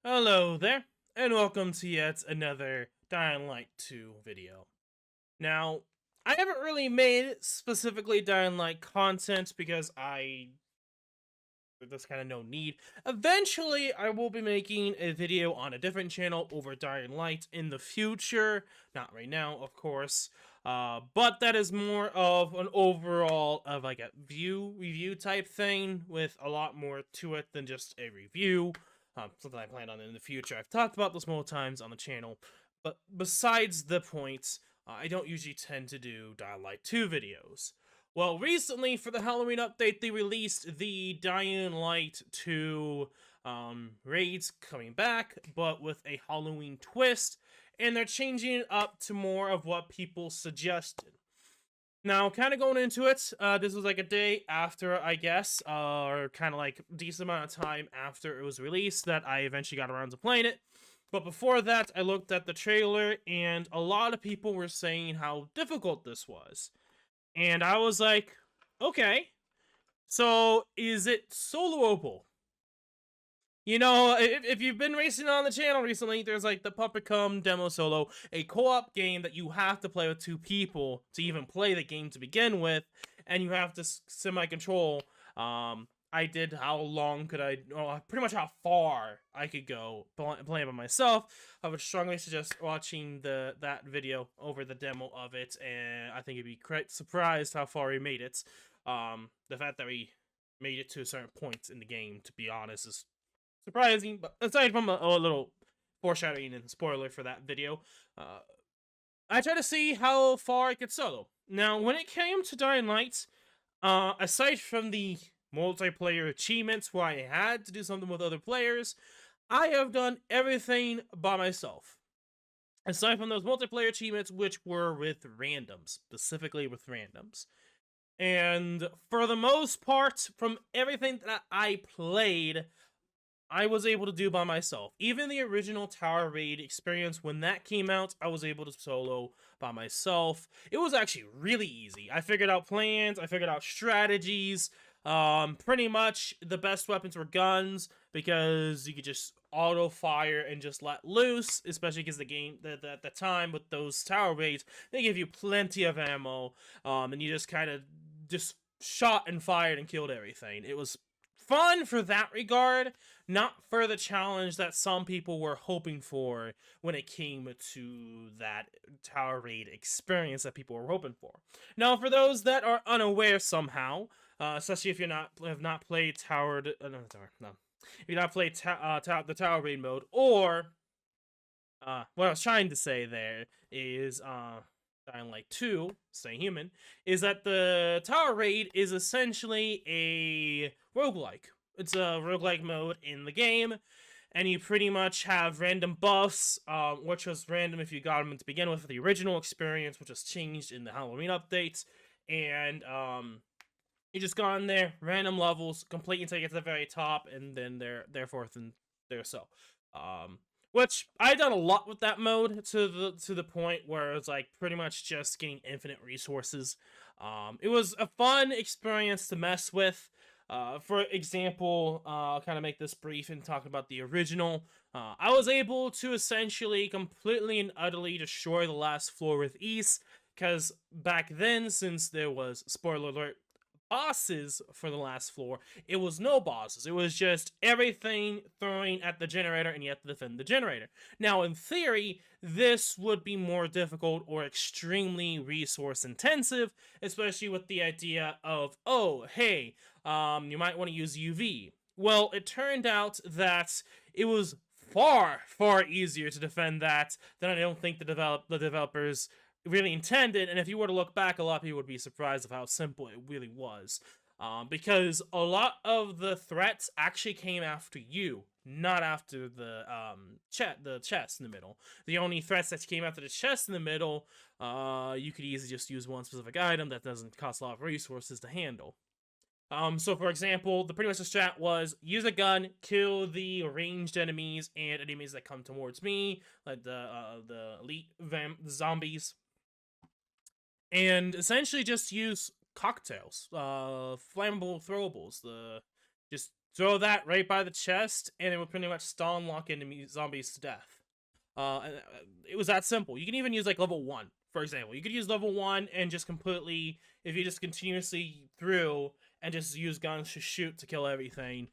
Hello there, and welcome to yet another Dying Light 2 video. Now, I haven't really made specifically Dying Light content because there's kind of no need. Eventually, I will be making a video on a different channel over Dying Light in the future. Not right now, of course. But that is more of an overall of like a review type thing with a lot more to it than just a review. Something I plan on in the future. I've talked about this multiple times on the channel, but besides the point, I don't usually tend to do Dying Light 2 videos. Well, recently for the Halloween update, they released the Dying Light 2 raids coming back, but with a Halloween twist, and they're changing it up to more of what people suggested. Now, kind of going into it, this was like a day after, I guess, or kind of like decent amount of time after it was released that I eventually got around to playing it. But before that, I looked at the trailer, and a lot of people were saying how difficult this was. And I was like, okay, so is it soloable? You know, if you've been racing on the channel recently, there's like the Puppet Come Demo Solo, a co-op game that you have to play with two people to even play the game to begin with, and you have to semi-control. I did how long could I, well, pretty much how far I could go playing by myself. I would strongly suggest watching that video over the demo of it, and I think you'd be quite surprised how far he made it. The fact that we made it to a certain point in the game, to be honest, is surprising. But aside from a little foreshadowing and spoiler for that video, I tried to see how far I could solo. Now, when it came to Dying Light, aside from the multiplayer achievements where I had to do something with other players, I have done everything by myself. Aside from those multiplayer achievements, which were with randoms, specifically with randoms. And for the most part, from everything that I played, I was able to do by myself. Even the original Tower Raid experience, when that came out, I was able to solo by myself. It was actually really easy. I figured out plans, I figured out strategies. Pretty much the best weapons were guns because you could just auto fire and just let loose, especially because the game at the time with those Tower Raids, they give you plenty of ammo, and you just kind of just shot and fired and killed everything. It was fun for that regard, not for the challenge that some people were hoping for when it came to that Tower Raid experience that people were hoping for. Now, for those that are unaware somehow, especially if you have not played if you not played the Tower Raid mode, or what I was trying to say there is Dying Light 2, Stay Human, is that the Tower Raid is essentially a roguelike. It's a roguelike mode in the game, and you pretty much have random buffs, which was random if you got them to begin with the original experience, which was changed in the Halloween updates, and you just go in there, random levels, complete until you get to the very top, and then they're forth and there so. Which I done a lot with that mode to the point where it's like pretty much just getting infinite resources. It was a fun experience to mess with. For example, I'll kind of make this brief and talk about the original. I was able to essentially completely and utterly destroy the last floor with ease, because back then, since there was, spoiler alert, bosses for the last floor, it was no bosses. It was just everything throwing at the generator, and you have to defend the generator. Now, in theory, this would be more difficult or extremely resource intensive, especially with the idea of, oh, hey, you might want to use UV. Well, it turned out that it was far, far easier to defend that than I don't think the developers really intended. And if you were to look back, a lot of people would be surprised of how simple it really was. Because a lot of the threats actually came after you, not after the chest in the middle. The only threats that came after the chest in the middle, you could easily just use one specific item that doesn't cost a lot of resources to handle. So for example, the pretty much the strat was use a gun, kill the ranged enemies and enemies that come towards me, like the elite zombies, and essentially just use cocktails, flammable throwables, just throw that right by the chest, and it would pretty much stun lock enemy zombies to death. It was that simple. You can even use like level 1, for example. You could use level 1 and just completely, if you just continuously through and just use guns to shoot to kill everything.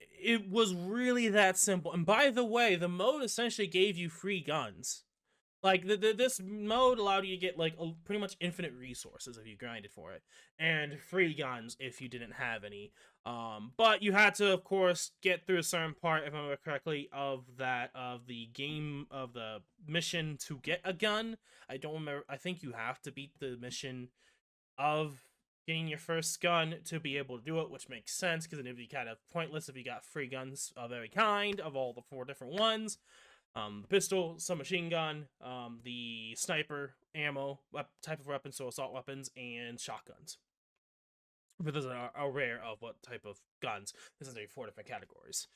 It was really that simple. And by the way, the mode essentially gave you free guns. Like this mode allowed you to get like pretty much infinite resources if you grinded for it, and free guns if you didn't have any. But you had to, of course, get through a certain part, if I remember correctly, of the game of the mission to get a gun. I don't remember. I think you have to beat the mission of getting your first gun to be able to do it, which makes sense because it'd be kind of pointless if you got free guns of every kind of all the 4 different ones. The pistol, submachine gun, the sniper, ammo, type of weapons, so assault weapons, and shotguns. But there's a rare of what type of guns. This is 4 different categories.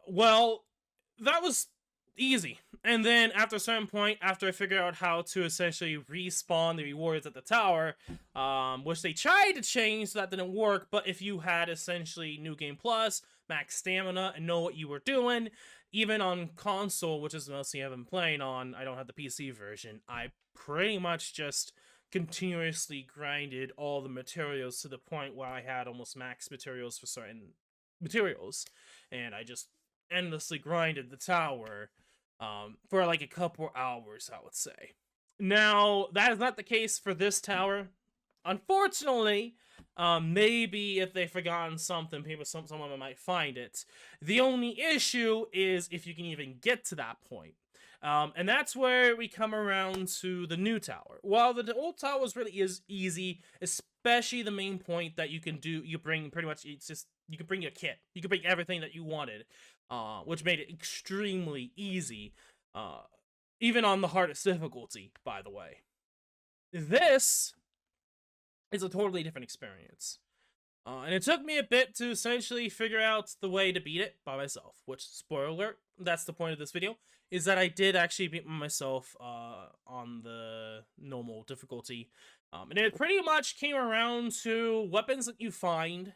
Well, that was easy. And then after a certain point, after I figured out how to essentially respawn the rewards at the tower, which they tried to change, so that didn't work, but if you had essentially New Game Plus, max stamina, and know what you were doing, even on console, which is mostly I've been playing on, I don't have the PC version, I pretty much just continuously grinded all the materials to the point where I had almost max materials for certain materials, and I just endlessly grinded the tower for like a couple hours, I would say. Now, that is not the case for this tower. Unfortunately, maybe if they've forgotten something, someone might find it. The only issue is if you can even get to that point. And that's where we come around to the new tower. While the old tower really is easy, especially the main point that you can do, you bring pretty much, it's just, you can bring your kit. You can bring everything that you wanted, which made it extremely easy, even on the hardest difficulty, by the way. This is a totally different experience. And it took me a bit to essentially figure out the way to beat it by myself, which, spoiler alert, that's the point of this video, is that I did actually beat myself on the normal difficulty. And it pretty much came around to weapons that you find,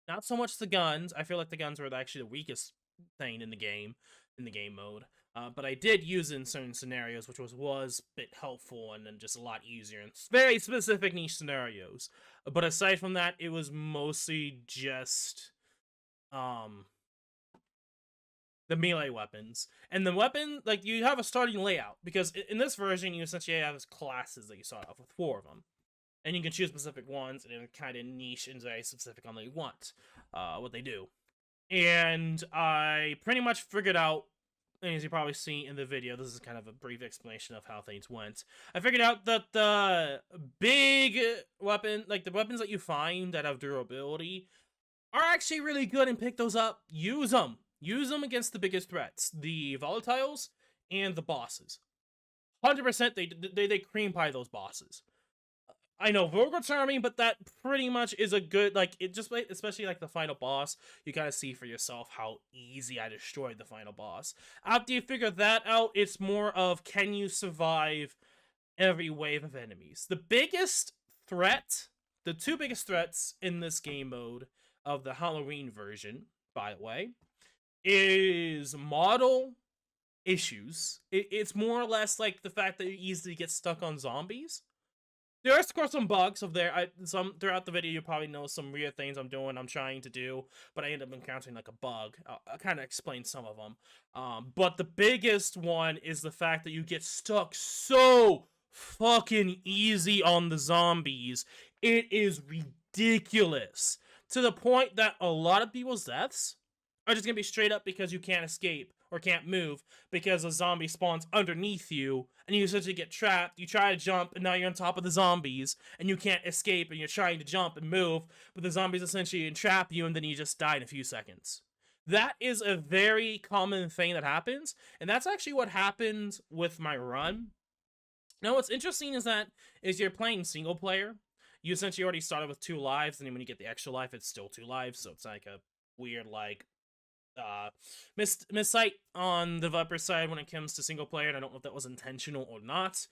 not so much the guns. I feel like the guns were actually the weakest thing in the game mode. But I did use it in certain scenarios, which was a bit helpful and then just a lot easier in very specific niche scenarios. But aside from that, it was mostly just the melee weapons. And the weapon, like, you have a starting layout, because in this version, you essentially have classes that you start off with 4 of them. And you can choose specific ones, and then kind of niche and very specific on what you want, what they do. And I pretty much figured out, and as you probably see in the video, this is kind of a brief explanation of how things went. I figured out that the big weapon, like the weapons that you find that have durability, are actually really good, and pick those up. Use them. Use them against the biggest threats, the volatiles and the bosses. 100% they cream pie those bosses. I know, Vorgot's army, but that pretty much is a good, like, it just, especially, like, the final boss, you gotta see for yourself how easy I destroyed the final boss. After you figure that out, it's more of, can you survive every wave of enemies? The biggest threat, the 2 biggest threats in this game mode of the Halloween version, by the way, is model issues. It's more or less like the fact that you easily get stuck on zombies. There are, of course, some bugs of there. Some throughout the video, you probably know some weird things I'm trying to do, but I end up encountering like a bug. I'll kind of explain some of them. But the biggest one is the fact that you get stuck so fucking easy on the zombies. It is ridiculous, to the point that a lot of people's deaths are just gonna be straight up because you can't escape or can't move because a zombie spawns underneath you and you essentially get trapped. You try to jump and now you're on top of the zombies and you can't escape, and you're trying to jump and move, but the zombies essentially entrap you and then you just die in a few seconds. That is a very common thing that happens, and that's actually what happened with my run. Now, what's interesting is that you're playing single player. You essentially already started with 2 lives, and then when you get the extra life, it's still 2 lives, so it's like a weird, like, missight on the developer side when it comes to single player, and I don't know if that was intentional or not,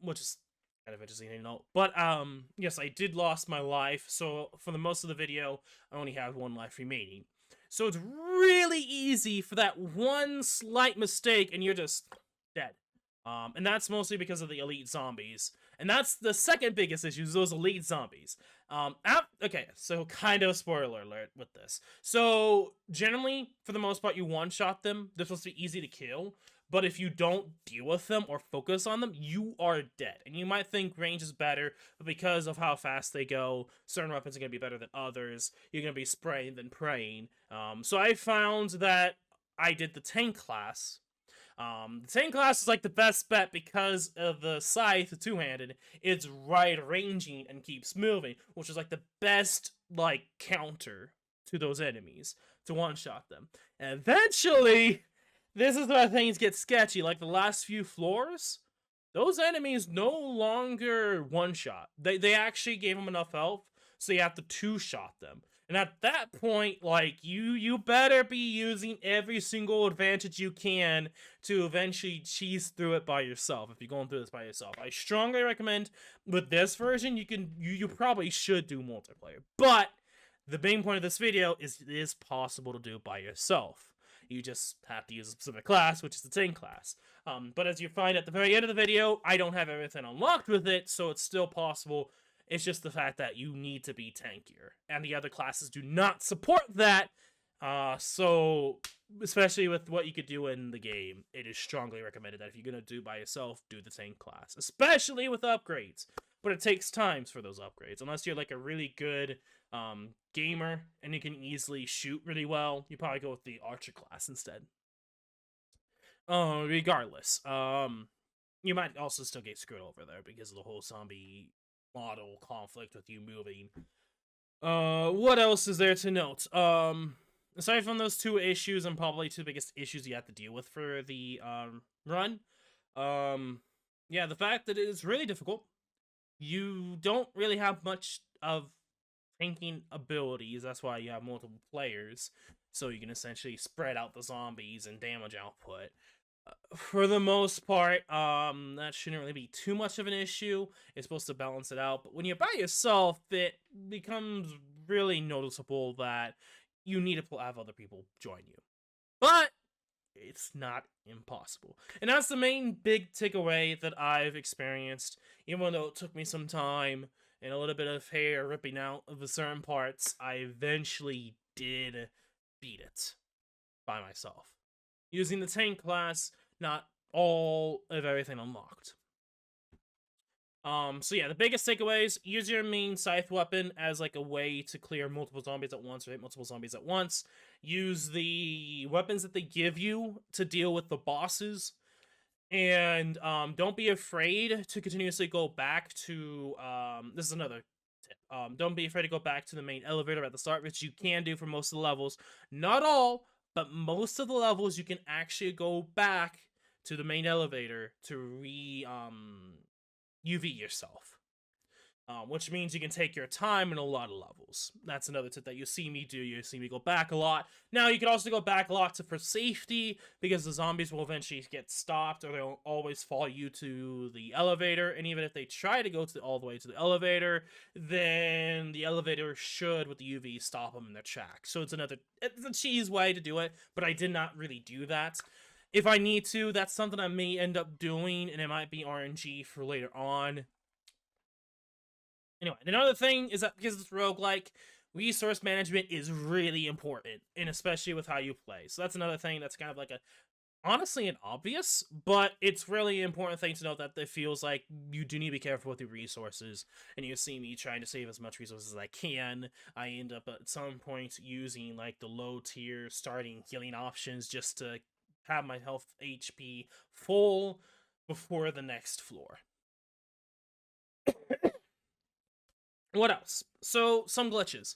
which is kind of interesting to note. But yes, I did lost my life. So for the most of the video, I only have one life remaining. So it's really easy for that one slight mistake, and you're just dead. And that's mostly because of the elite zombies. And that's the second biggest issue, is those elite zombies. Okay, so kind of spoiler alert with this. So generally, for the most part, you one-shot them. They're supposed to be easy to kill. But if you don't deal with them or focus on them, you are dead. And you might think range is better, but because of how fast they go, certain weapons are going to be better than others. You're going to be spraying than praying. So I found that I did the tank class. The tank class is like the best bet because of the scythe, the two-handed. It's right ranging and keeps moving, which is like the best like counter to those enemies to one-shot them. And eventually, this is where things get sketchy. Like the last few floors, those enemies no longer one-shot. They actually gave them enough health, so you have to two-shot them. And at that point, like, you better be using every single advantage you can to eventually cheese through it by yourself, if you're going through this by yourself. I strongly recommend, with this version, you probably should do multiplayer. But the main point of this video is it is possible to do it by yourself. You just have to use a specific class, which is the tank class. But as you find at the very end of the video, I don't have everything unlocked with it, so it's still possible. It's just the fact that you need to be tankier, and the other classes do not support that. So, especially with what you could do in the game, it is strongly recommended that if you're going to do it by yourself, do the tank class, especially with upgrades. But it takes times for those upgrades, unless you're like a really good gamer and you can easily shoot really well. You probably go with the archer class instead. Regardless, you might also still get screwed over there because of the whole zombie model conflict with you moving. What else is there to note? Aside from those two issues, and probably two biggest issues you have to deal with for the run, yeah, the fact that it is really difficult. You don't really have much of tanking abilities. That's why you have multiple players, so you can essentially spread out the zombies and damage output. For the most part, that shouldn't really be too much of an issue. It's supposed to balance it out, but when you're by yourself, it becomes really noticeable that you need to have other people join you. But it's not impossible. And that's the main big takeaway that I've experienced, even though it took me some time and a little bit of hair ripping out of the certain parts. I eventually did beat it by myself, using the tank class, not all of everything unlocked. So yeah, the biggest takeaways: use your main scythe weapon as like a way to clear multiple zombies at once, or hit multiple zombies at once. Use the weapons that they give you to deal with the bosses. And don't be afraid to continuously go back to this is another tip. Don't be afraid to go back to the main elevator at the start, which you can do for most of the levels. Not all, but most of the levels you can actually go back to the main elevator to UV yourself. Which means you can take your time in a lot of levels. That's another tip that you see me do. You see me go back a lot. Now, you can also go back a lot for safety, because the zombies will eventually get stopped, or they'll always follow you to the elevator. And even if they try to go all the way to the elevator, then the elevator should, with the UV, stop them in their tracks. So it's a cheese way to do it, but I did not really do that. If I need to, that's something I may end up doing, and it might be RNG for later on. Anyway, another thing is that because it's roguelike, resource management is really important, and especially with how you play. So that's another thing that's kind of like honestly an obvious, but it's really important thing to note, that it feels like you do need to be careful with your resources. And you see me trying to save as much resources as I can. I end up at some point using like the low tier starting healing options just to have my health HP full before the next floor. What else? So, some glitches.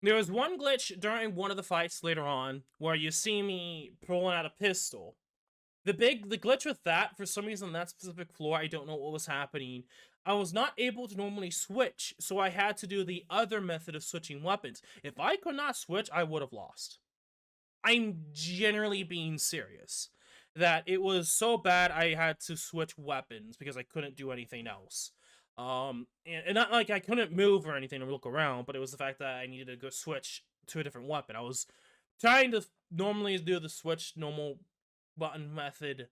There was one glitch during one of the fights later on where you see me pulling out a pistol. The glitch with that, for some reason, on that specific floor, I don't know what was happening. I was not able to normally switch, so I had to do the other method of switching weapons. If I could not switch, I would have lost. I'm generally being serious. That it was so bad I had to switch weapons because I couldn't do anything else. And not like I couldn't move or anything or look around, but it was the fact that I needed to go switch to a different weapon. I was trying to normally do the switch normal button method,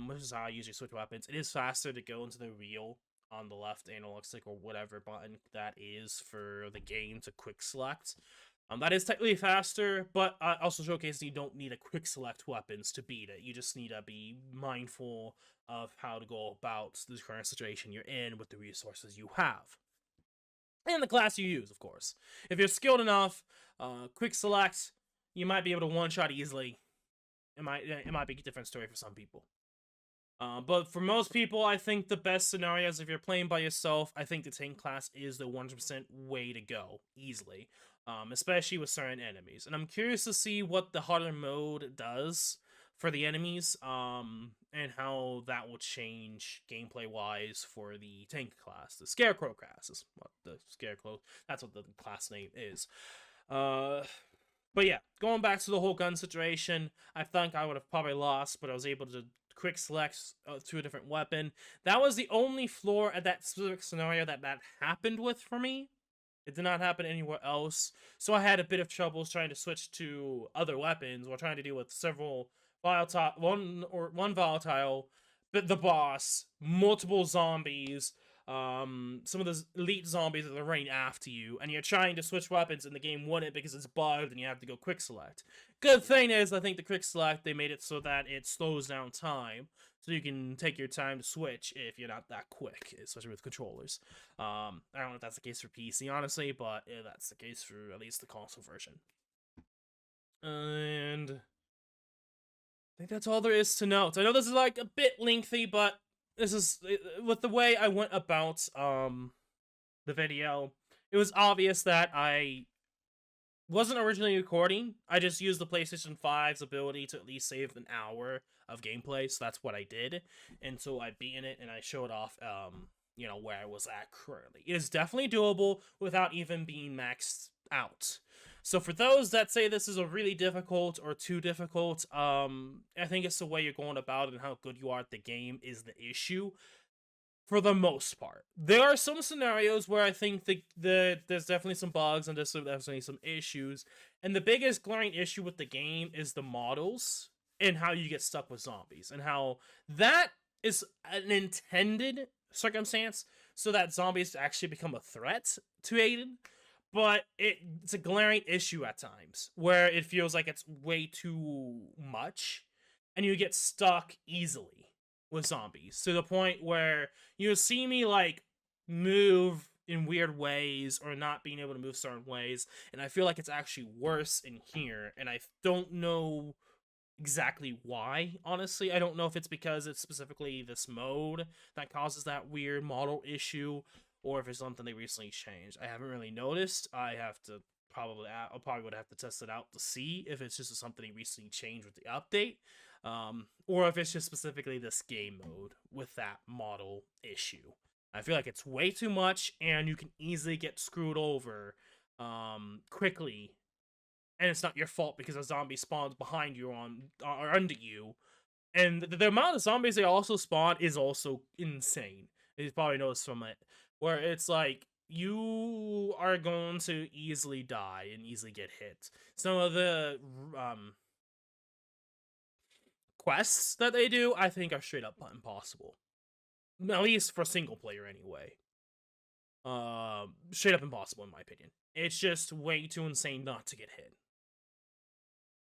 which is how I usually switch weapons. It is faster to go into the wheel on the left analog stick or whatever button that is for the game to quick select. That is technically faster, but also showcasing you don't need a quick select weapons to beat it. You just need to be mindful of how to go about the current situation you're in with the resources you have. And the class you use, of course. If you're skilled enough, quick select, you might be able to one-shot easily. It might be a different story for some people. But for most people, I think the best scenarios, if you're playing by yourself, I think the tank class is the 100% way to go, easily. Especially with certain enemies. And I'm curious to see what the harder mode does for the enemies, and how that will change gameplay-wise for the tank class. The Scarecrow class is what the Scarecrow, that's what the class name is. But yeah, going back to the whole gun situation, I think I would have probably lost, but I was able to quick select to a different weapon. That was the only floor at that specific scenario that happened with for me. It did not happen anywhere else, so I had a bit of troubles trying to switch to other weapons while trying to deal with several volatile, one volatile, but the boss, multiple zombies, some of those elite zombies that are running after you, and you're trying to switch weapons and the game wouldn't because it's bugged and you have to go quick select. Good thing is, I think the quick select, they made it so that it slows down time, so you can take your time to switch if you're not that quick, especially with controllers. I don't know if that's the case for PC, honestly, but yeah, that's the case for at least the console version. And I think that's all there is to note. I know this is like a bit lengthy, but this is, with the way I went about the video, it was obvious that I wasn't originally recording. I just used the PlayStation 5's ability to at least save an hour of gameplay, so that's what I did. And so I beat it and I showed off, you know, where I was at currently. It is definitely doable without even being maxed out. So for those that say this is a really difficult or too difficult, I think it's the way you're going about it and how good you are at the game is the issue. For the most part, there are some scenarios where I think there's definitely some bugs and there's definitely some issues. And the biggest glaring issue with the game is the models and how you get stuck with zombies and how that is an intended circumstance so that zombies actually become a threat to Aiden. But it's a glaring issue at times where it feels like it's way too much and you get stuck easily with zombies to the point where you see me like move in weird ways or not being able to move certain ways, and I feel like it's actually worse in here, and I don't know exactly why. Honestly, I don't know if it's because it's specifically this mode that causes that weird model issue or if it's something they recently changed. I haven't really noticed. I probably would have to test it out to see if it's just something they recently changed with the update. Or if it's just specifically this game mode with that model issue. I feel like it's way too much, and you can easily get screwed over quickly, and it's not your fault because a zombie spawns behind you or under you. And the amount of zombies they also spawn is also insane. You probably noticed from it, where it's like you are going to easily die and easily get hit. Some of the quests that they do, I think, are straight up impossible. At least for single player, anyway. Straight up impossible, in my opinion. It's just way too insane not to get hit.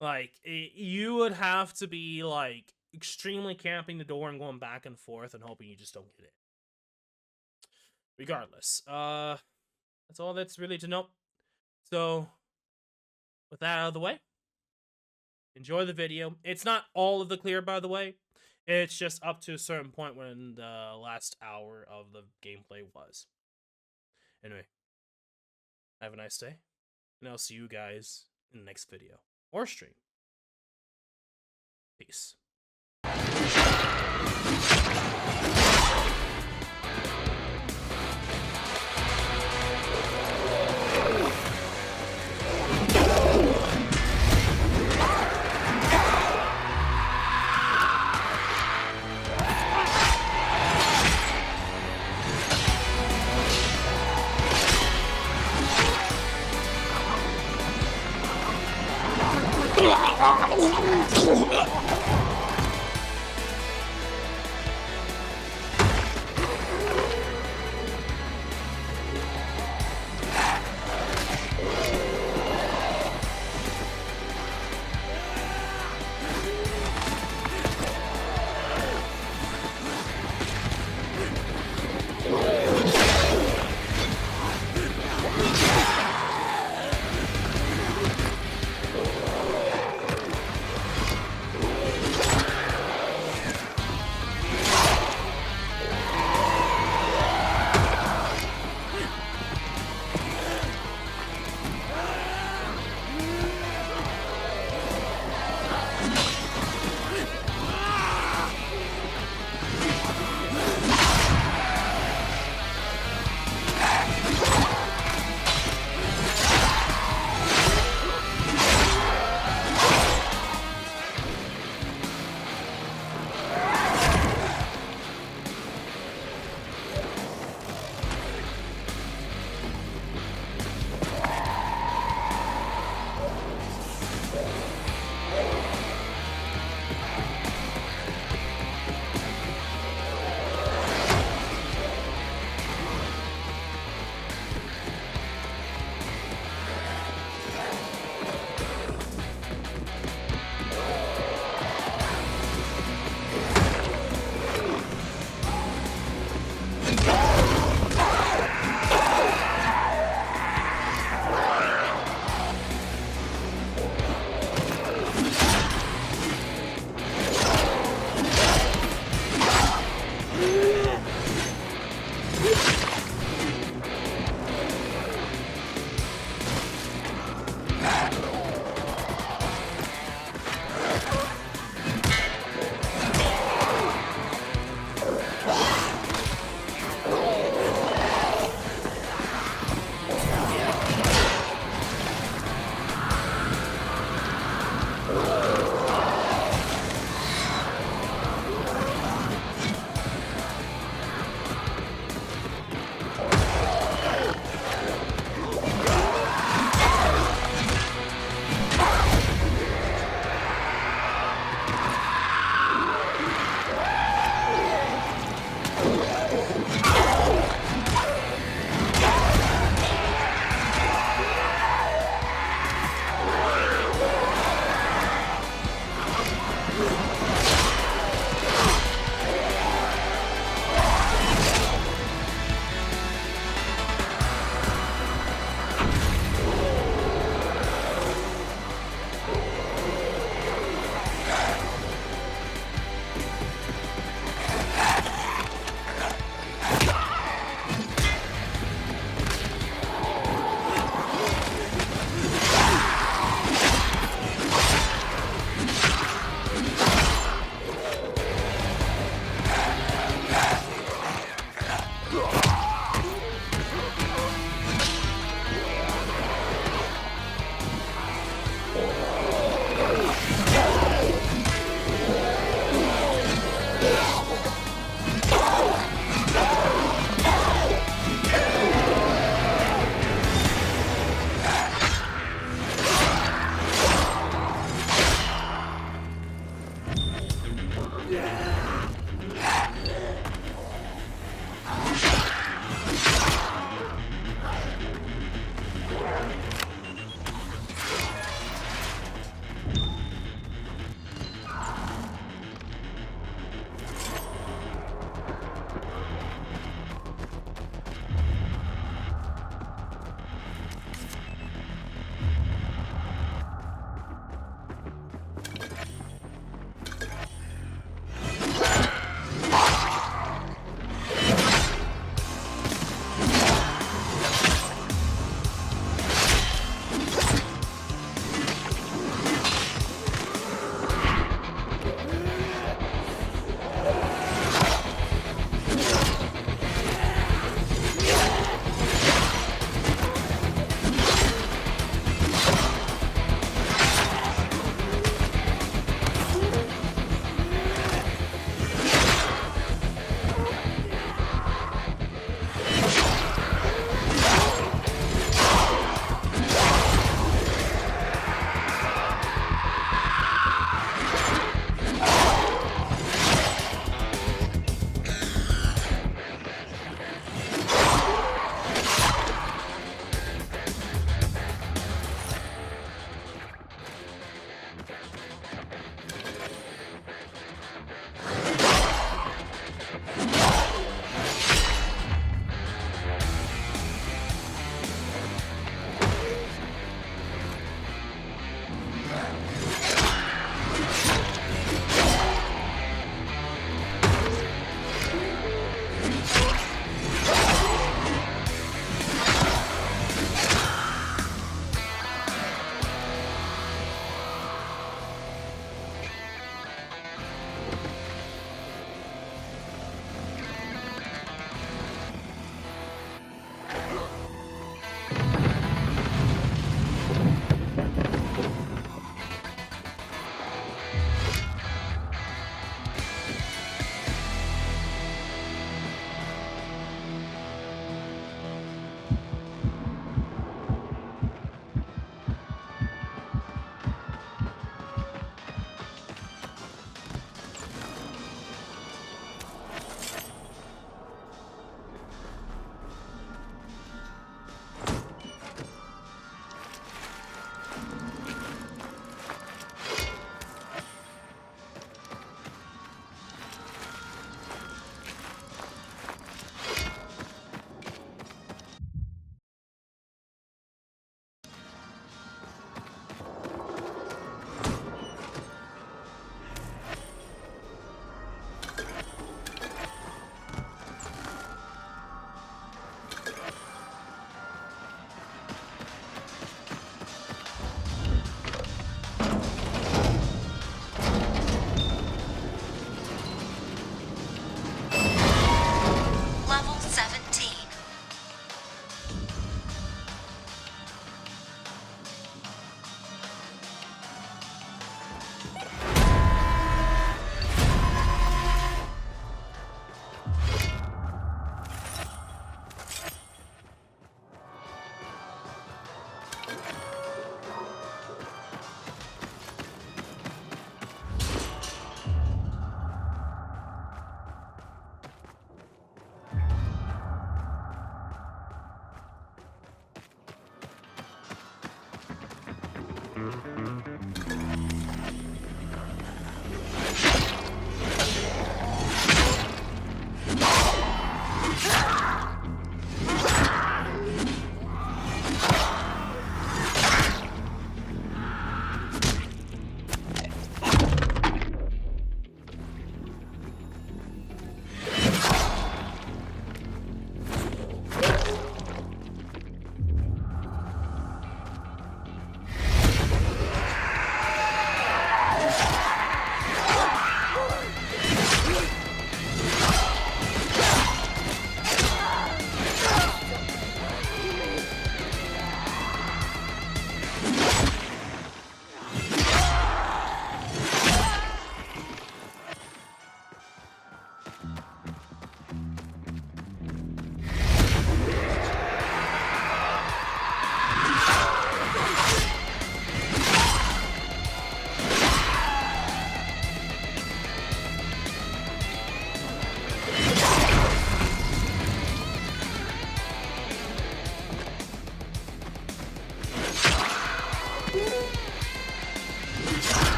Like, you would have to be, like, extremely camping the door and going back and forth and hoping you just don't get it. Regardless, that's all that's really to know. So, with that out of the way, enjoy the video. It's not all of the clear, by the way. It's just up to a certain point when the last hour of the gameplay was. Anyway, have a nice day, and I'll see you guys in the next video or stream. Peace.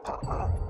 Uh-huh.